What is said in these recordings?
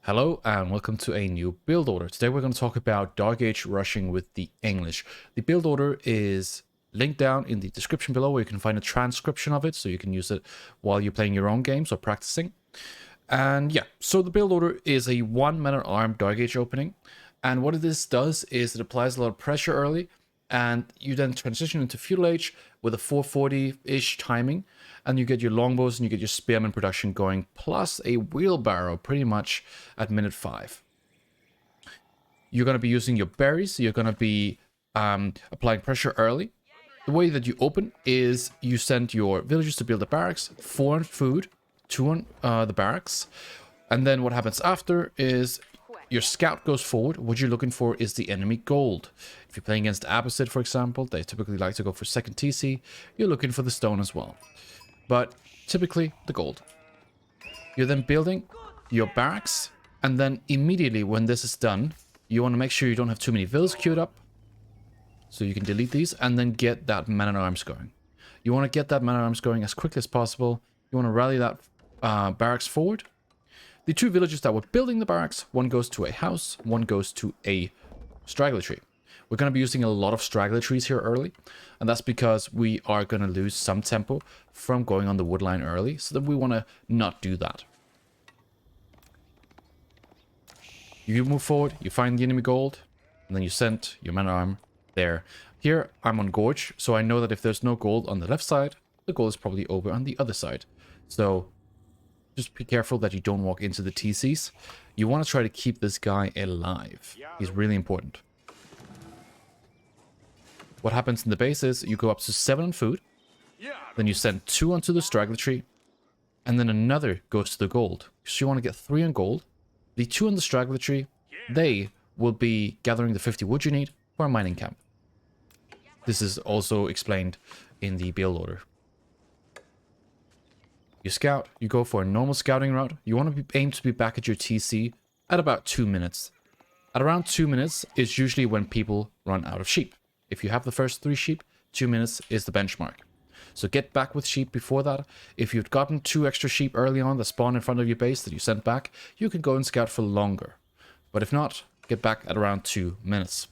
Hello and welcome to a new build order. Today we're going to talk about Dark Age rushing with the English. The build order is linked down in the description below where you can find a transcription of it so you can use it while you're playing your own games or practicing. And yeah, so the build order is a 1 man at arm Dark Age opening. And what this does is it applies a lot of pressure early and you then transition into Feudal Age with a 440-ish timing. And you get your longbows and you get your spearman production going, plus a wheelbarrow pretty much at minute 5. You're going to be using your berries, so you're going to be applying pressure early. The way that you open is you send your villagers to build the barracks, 4 on food, 2 on the barracks. And then what happens after is your scout goes forward. What you're looking for is the enemy gold. If you're playing against Abbasid, for example, they typically like to go for second TC. You're looking for the stone as well. But typically the gold. You're then building your barracks, and then immediately when this is done, you want to make sure you don't have too many villas queued up. So you can delete these and then get that man-at-arms going. You want to get that man-at-arms going as quickly as possible. You want to rally that barracks forward. The 2 villagers that were building the barracks, one goes to a house, one goes to a straggler tree. We're going to be using a lot of straggler trees here early, and that's because we are going to lose some tempo from going on the wood line early, so that we want to not do that. You move forward, you find the enemy gold, and then you send your man-at-arm there. Here, I'm on Gorge, so I know that if there's no gold on the left side, the gold is probably over on the other side. So just be careful that you don't walk into the TCs. You want to try to keep this guy alive. He's really important. What happens in the base is you go up to 7 on food, then you send 2 onto the straggler tree, and then another goes to the gold. So you want to get 3 on gold. The 2 on the straggler tree, they will be gathering the 50 wood you need for a mining camp. This is also explained in the build order. You scout, you go for a normal scouting route. You want to aim to be back at your TC at about 2 minutes. At around 2 minutes is usually when people run out of sheep. If you have the first 3 sheep, 2 minutes is the benchmark. So get back with sheep before that. If you've gotten 2 extra sheep early on that spawn in front of your base that you sent back, you can go and scout for longer. But if not, get back at around 2 minutes.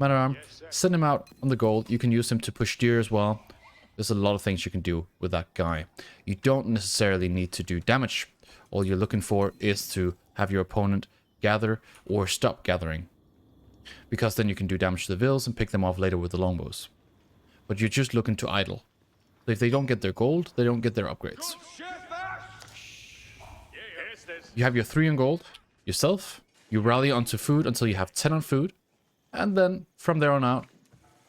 Man-at-arm, send him out on the gold. You can use him to push deer as well. There's a lot of things you can do with that guy. You don't necessarily need to do damage. All you're looking for is to have your opponent gather or stop gathering, because then you can do damage to the vills and pick them off later with the longbows. But you're just looking to idle. So if they don't get their gold, they don't get their upgrades. You have your 3 on gold yourself. You rally onto food until you have 10 on food. And then from there on out,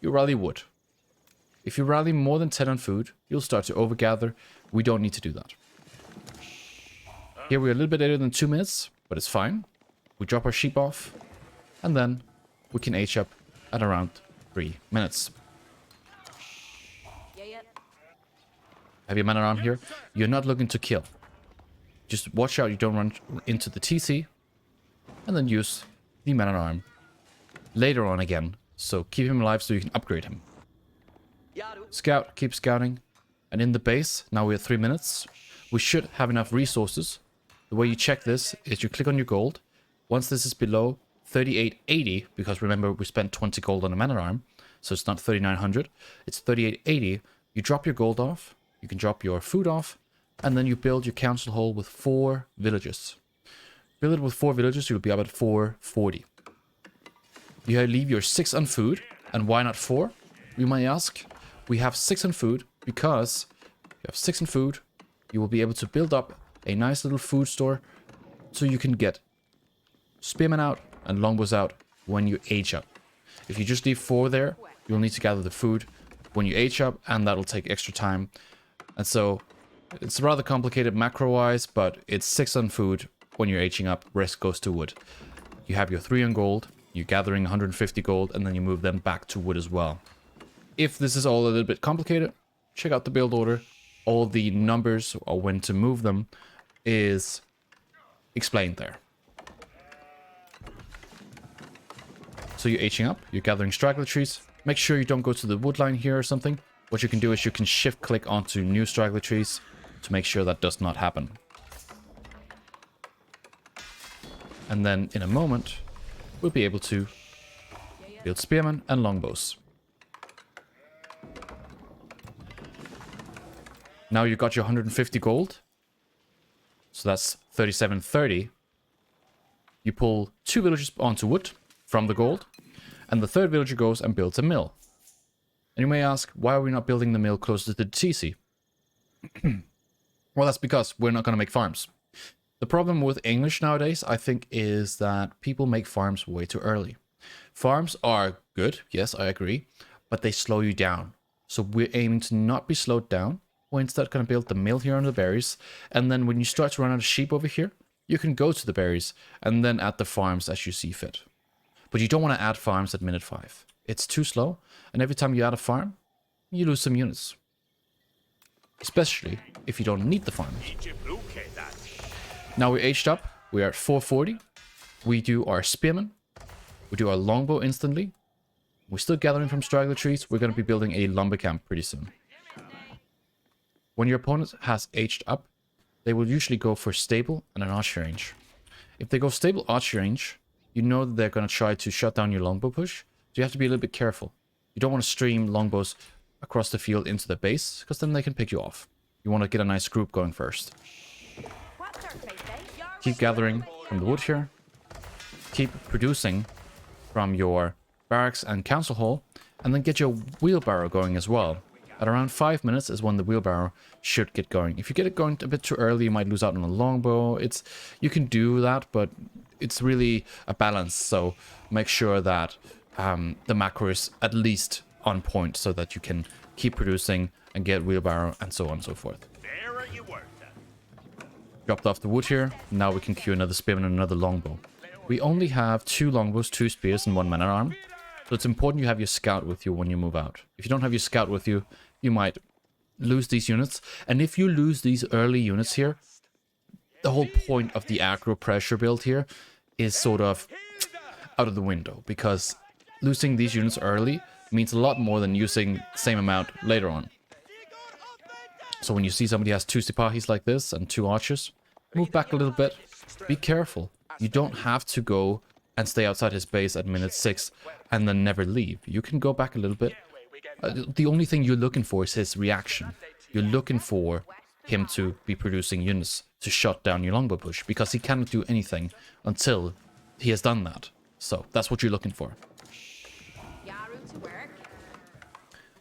you rally wood. If you rally more than 10 on food, you'll start to overgather. We don't need to do that. Here we're a little bit later than 2 minutes, but it's fine. We drop our sheep off, and then we can H up at around 3 minutes. Have your man around here. You're not looking to kill. Just watch out you don't run into the TC, and then use the man-at-arm later on again. So keep him alive so you can upgrade him. Scout, keep scouting. And in the base, now we're at 3 minutes. We should have enough resources. The way you check this is you click on your gold. Once this is below 3880, because remember we spent 20 gold on a man-at-arm, so it's not 3900, it's 3880. You drop your gold off, you can drop your food off, and then you build your council hall with 4 villages. Build it with 4 villages, you'll be up at 440. You leave your 6 on food, and why not 4? You might ask. We have 6 on food because you have 6 on food, you will be able to build up a nice little food store so you can get spearmen out and longbows out when you age up. If you just leave 4 there, you'll need to gather the food when you age up, and that'll take extra time. And so it's rather complicated macro-wise, but it's 6 on food when you're aging up, rest goes to wood. You have your 3 on gold, you're gathering 150 gold, and then you move them back to wood as well. If this is all a little bit complicated, check out the build order. All the numbers or when to move them is explained there. So you're aging up, you're gathering straggler trees. Make sure you don't go to the wood line here or something. What you can do is you can shift click onto new straggler trees to make sure that does not happen. And then in a moment, we'll be able to build spearmen and longbows. Now you got your 150 gold. So that's 3730. You pull 2 villagers onto wood from the gold. And the 3rd villager goes and builds a mill. And you may ask, why are we not building the mill closer to the TC? Well, that's because we're not going to make farms. The problem with English nowadays, I think, is that people make farms way too early. Farms are good, yes, I agree, but they slow you down. So we're aiming to not be slowed down. We're instead going to build the mill here on the berries. And then when you start to run out of sheep over here, you can go to the berries and then add the farms as you see fit. But you don't want to add farms at minute 5. It's too slow, and every time you add a farm, you lose some units. Especially if you don't need the farms. Now we're aged up. We are at 440. We do our spearmen. We do our longbow instantly. We're still gathering from straggler trees. We're going to be building a lumber camp pretty soon. When your opponent has aged up, they will usually go for stable and an archer range. If they go stable archer range, you know that they're going to try to shut down your longbow push. So you have to be a little bit careful. You don't want to stream longbows across the field into the base, because then they can pick you off. You want to get a nice group going first. Keep gathering from the wood here. Keep producing from your barracks and council hall, and then get your wheelbarrow going as well. At around 5 minutes is when the wheelbarrow should get going. If you get it going a bit too early, you might lose out on a longbow. You can do that, but it's really a balance. So make sure that the macro is at least on point so that you can keep producing and get wheelbarrow and so on and so forth. Dropped off the wood here. Now we can queue another spearman and another longbow. We only have 2 longbows, 2 spears, and 1 man-at-arm. So it's important you have your scout with you when you move out. If you don't have your scout with you, you might lose these units. And if you lose these early units here, the whole point of the aggro pressure build here is sort of out of the window. Because losing these units early means a lot more than using the same amount later on. So when you see somebody has 2 Sipahis like this and 2 archers, move back a little bit. Be careful. You don't have to go and stay outside his base at minute 6 and then never leave. You can go back a little bit. The only thing you're looking for is his reaction. You're looking for him to be producing units to shut down your longbow push, because he cannot do anything until he has done that. So that's what you're looking for.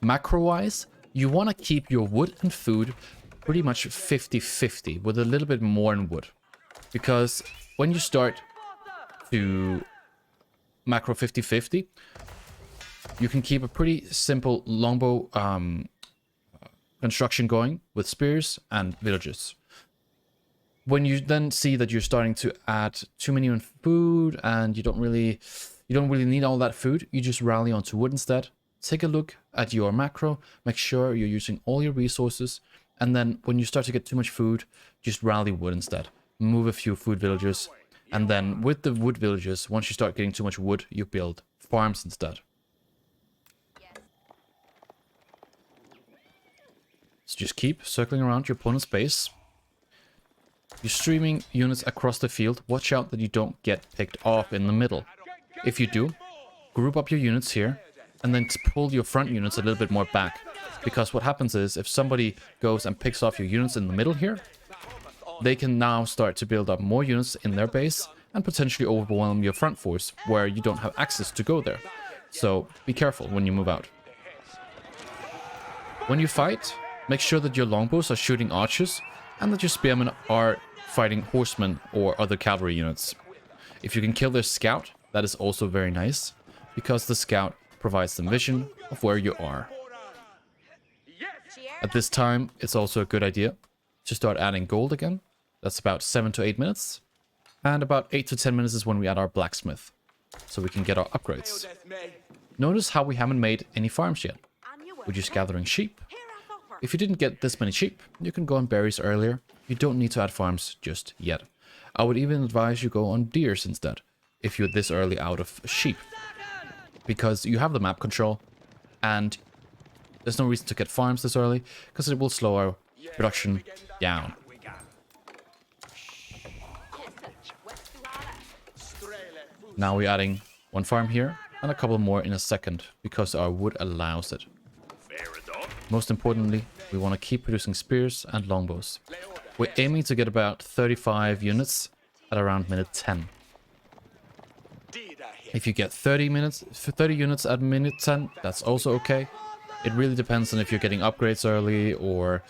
Macro-wise, you want to keep your wood and food pretty much 50-50, with a little bit more in wood. Because when you start to macro 50-50, you can keep a pretty simple longbow construction going with spears and villages. When you then see that you're starting to add too many on food and you don't really need all that food, you just rally onto wood instead. Take a look at your macro, make sure you're using all your resources, and then when you start to get too much food, just rally wood instead. Move a few food villages, and then with the wood villages, once you start getting too much wood, you build farms instead. So just keep circling around your opponent's base. You're streaming units across the field. Watch out that you don't get picked off in the middle. If you do, group up your units here, and then pull your front units a little bit more back. Because what happens is, if somebody goes and picks off your units in the middle here, they can now start to build up more units in their base and potentially overwhelm your front force, where you don't have access to go there. So be careful when you move out. When you fight, make sure that your longbows are shooting archers and that your spearmen are fighting horsemen or other cavalry units. If you can kill their scout, that is also very nice, because the scout provides them vision of where you are. At this time, it's also a good idea to start adding gold again. That's about 7 to 8 minutes. And about 8 to 10 minutes is when we add our blacksmith, so we can get our upgrades. Notice how we haven't made any farms yet. We're just gathering sheep. If you didn't get this many sheep, you can go on berries earlier. You don't need to add farms just yet. I would even advise you go on deers instead, if you're this early out of sheep. Because you have the map control, and there's no reason to get farms this early, because it will slow our production down. Now we're adding one farm here and a couple more in a second because our wood allows it. Most importantly, we want to keep producing spears and longbows. We're aiming to get about 35 units at around minute 10. If you get 30 units at minute 10, that's also okay. It really depends on if you're getting upgrades early or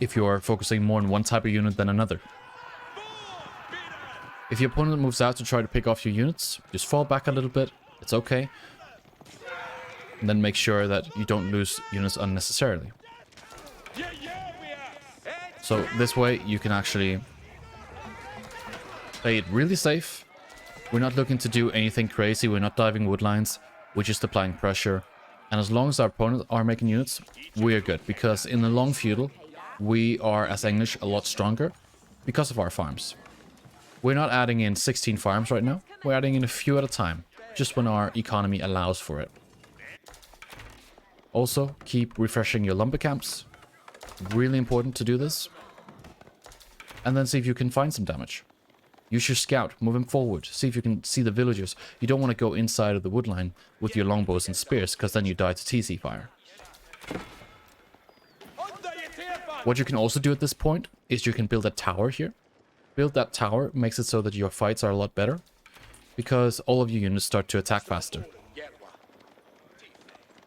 if you're focusing more on one type of unit than another. If your opponent moves out to try to pick off your units, just fall back a little bit. It's okay. And then make sure that you don't lose units unnecessarily. So this way you can actually play it really safe. We're not looking to do anything crazy. We're not diving wood lines. We're just applying pressure. And as long as our opponents are making units, we're good. Because in the long feudal, we are, as English, a lot stronger because of our farms. We're not adding in 16 farms right now. We're adding in a few at a time, just when our economy allows for it. Also, keep refreshing your lumber camps. Really important to do this. And then see if you can find some damage. Use your scout, moving forward. See if you can see the villagers. You don't want to go inside of the wood line with your longbows and spears, because then you die to TC fire. What you can also do at this point is you can build a tower here. Build that tower makes it so that your fights are a lot better, because all of your units start to attack faster.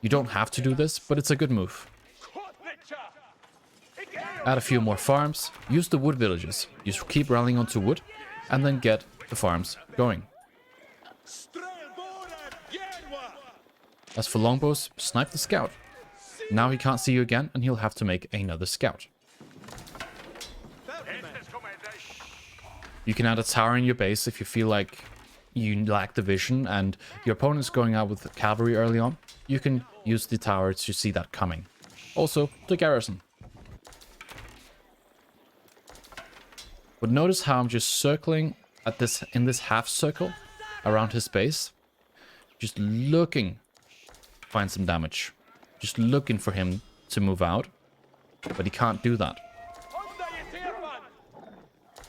You don't have to do this, but it's a good move. Add a few more farms. Use the wood villages. Just keep rallying onto wood, and then get the farms going. As for longbows, snipe the scout. Now he can't see you again, and he'll have to make another scout. You can add a tower in your base if you feel like you lack the vision and your opponent's going out with cavalry early on. You can use the tower to see that coming. Also, the garrison. But notice how I'm just circling at this in this half circle around his base. Just looking to find some damage. Just looking for him to move out. But he can't do that.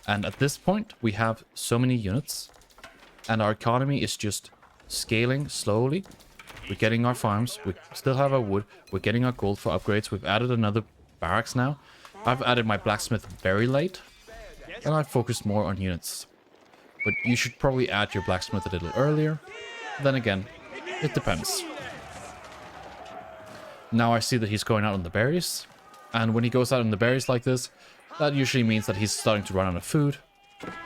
And at this point, we have so many units. And our economy is just scaling slowly. We're getting our farms. We still have our wood. We're getting our gold for upgrades. We've added another barracks now. I've added my blacksmith very late. And I've focused more on units. But you should probably add your blacksmith a little earlier. Then again, it depends. Now I see that he's going out on the berries. And when he goes out on the berries like this, that usually means that he's starting to run out of food.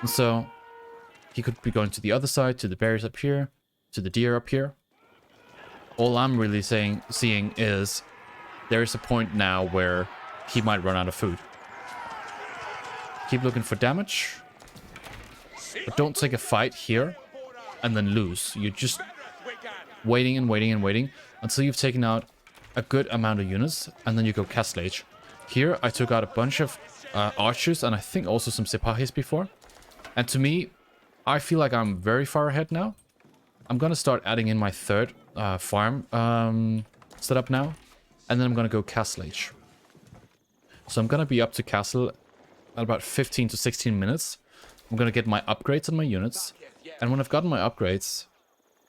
And so he could be going to the other side, to the berries up here, to the deer up here. All I'm really seeing is there is a point now where he might run out of food. Keep looking for damage. But don't take a fight here and then lose. You're just waiting and waiting and waiting until you've taken out a good amount of units, and then you go Castle Age. Here I took out a bunch of archers and I think also some Sipahis before. And to me, I feel like I'm very far ahead now. I'm going to start adding in my third farm setup now. And then I'm going to go Castle Age. So I'm going to be up to Castle at about 15 to 16 minutes. I'm going to get my upgrades on my units. And when I've gotten my upgrades,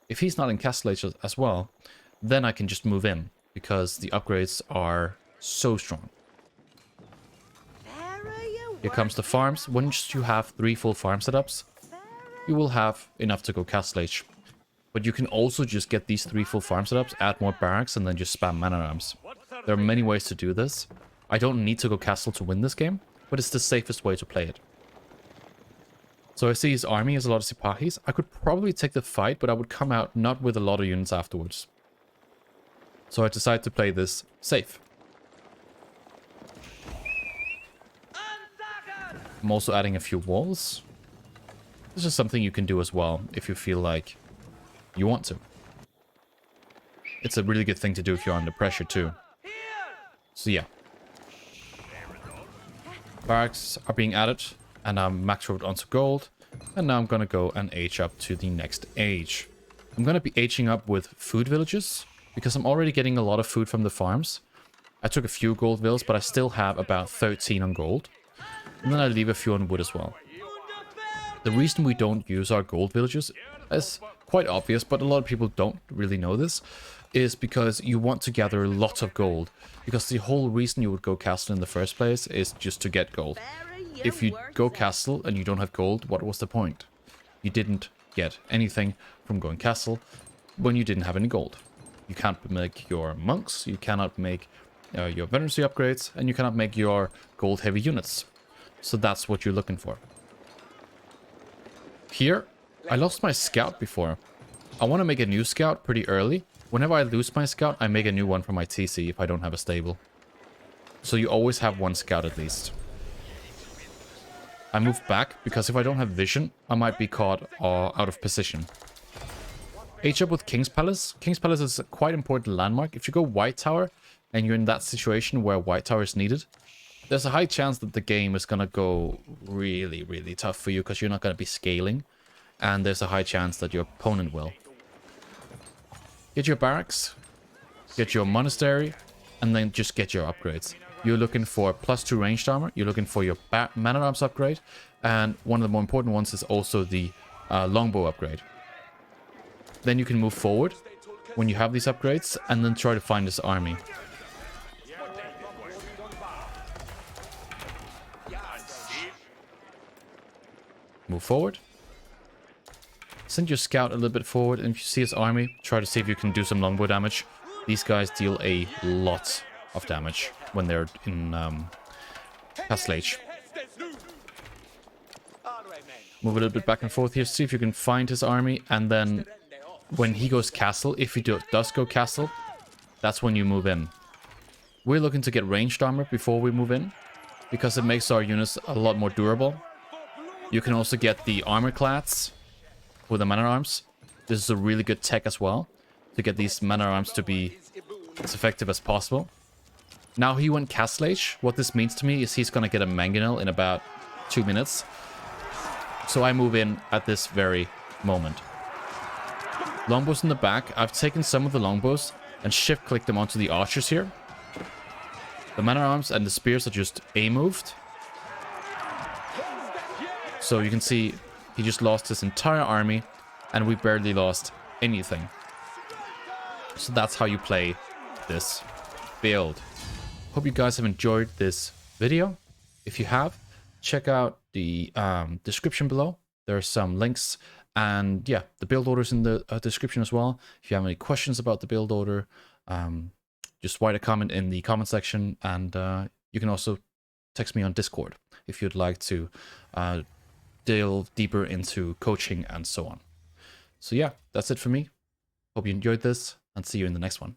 if he's not in Castle Age as well, then I can just move in. Because the upgrades are so strong. Here comes the farms. Once you have 3 full farm setups, you will have enough to go Castle Age. But you can also just get these 3 full farm setups, add more barracks, and then just spam man-at-arms. There are many ways to do this. I don't need to go castle to win this game, but it's the safest way to play it. So I see his army has a lot of Sipahis. I could probably take the fight, but I would come out not with a lot of units afterwards. So I decided to play this safe. I'm also adding a few walls. This is something you can do as well if you feel like you want to. It's a really good thing to do if you're under pressure too. So yeah. Barracks are being added and I'm maxed out onto gold. And now I'm going to go and age up to the next age. I'm going to be aging up with food villages because I'm already getting a lot of food from the farms. I took a few gold villas, but I still have about 13 on gold. And then I leave a few on wood as well. The reason we don't use our gold villages is quite obvious, but a lot of people don't really know this, is because you want to gather lots of gold. Because the whole reason you would go castle in the first place is just to get gold. If you go castle and you don't have gold, what was the point? You didn't get anything from going castle when you didn't have any gold. You can't make your monks, you cannot make your veterancy upgrades, and you cannot make your gold heavy units. So that's what you're looking for. Here, I lost my scout before. I want to make a new scout pretty early. Whenever I lose my scout, I make a new one for my TC if I don't have a stable. So you always have one scout at least. I moved back because if I don't have vision, I might be caught out of position. Age up with King's Palace. King's Palace is a quite important landmark. If you go White Tower and you're in that situation where White Tower is needed, there's a high chance that the game is going to go really, really tough for you because you're not going to be scaling. And there's a high chance that your opponent will. Get your barracks, get your monastery, and then just get your upgrades. You're looking for +2 ranged armor, you're looking for your man-at-arms upgrade, and one of the more important ones is also the longbow upgrade. Then you can move forward when you have these upgrades, and then try to find this army. Move forward. Send your scout a little bit forward, and if you see his army, try to see if you can do some longbow damage. These guys deal a lot of damage when they're in Castle Age. Move a little bit back and forth here, see if you can find his army, and then when he goes castle, if he does go castle, that's when you move in. We're looking to get ranged armor before we move in, because it makes our units a lot more durable. You can also get the armor clads with the man-at-arms. This is a really good tech as well, to get these man-at-arms to be as effective as possible. Now he went Castle Age. What this means to me is he's going to get a mangonel in about 2 minutes. So I move in at this very moment. Longbows in the back. I've taken some of the longbows and shift-clicked them onto the archers here. The man-at-arms and the spears are just A-moved. So you can see he just lost his entire army and we barely lost anything. So that's how you play this build. Hope you guys have enjoyed this video. If you have, check out the description below. There are some links, and yeah, the build order is in the description as well. If you have any questions about the build order, just write a comment in the comment section, and you can also text me on Discord if you'd like to delve deeper into coaching and so on. So yeah, that's it for me. Hope you enjoyed this, and see you in the next one.